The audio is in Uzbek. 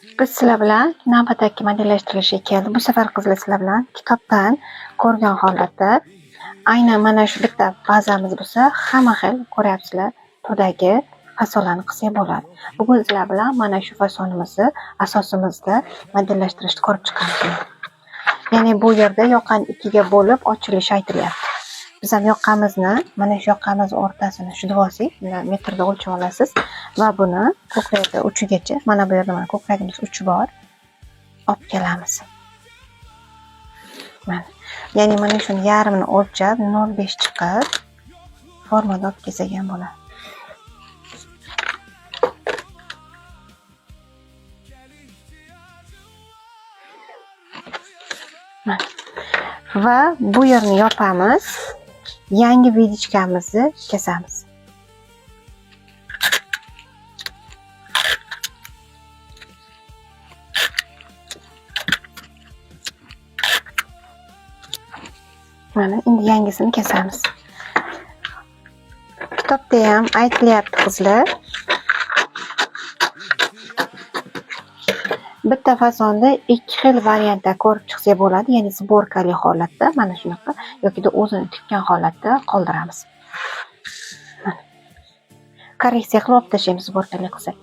Biz sizlar bilan navbatdagi modellashtirishga keldik. Bu safar qizlar sizlar bilan kitobdan ko'rgan holatda aynan mana shu bitta bazamiz bo'lsa, hamma xil ko'ryapsizlar, turdagi fasonlarni qilsak bo'ladi. Bugun sizlar bilan mana shu fasonimizni asosimizda modellashtirishni ko'rib chiqamiz. Ya'ni bu yerda yoqani ikkiga bo'lib ochilishi aytilyapti. Biz ham yoqamizni, mana shu yoqamiz o'rtasini shunday olsak, metrda o'lchab olasiz va buni ko'kragi uchigacha, mana bu yerda mana ko'kragimiz uchi bor, olib kelamiz. Mana. Ya'ni mana shuni yarmini o'lchab 0.5 chiqib formada olib kelsak ham bo'ladi. Mana. Va bu yerni yopamiz. Yangi vidichkamizni kesamiz. Mana endi yangisini kesamiz. Kitobda ham aytilyapti qizlar. Bitta fasonda ikki xil variantda ko'rib chiqsak bo'ladi, ya'ni sborkali holatda, mana shunaqa yoki o'zini tikkan holatda qoldiramiz. Korreksiya qilib olib tashlaymiz sborkali qilsak.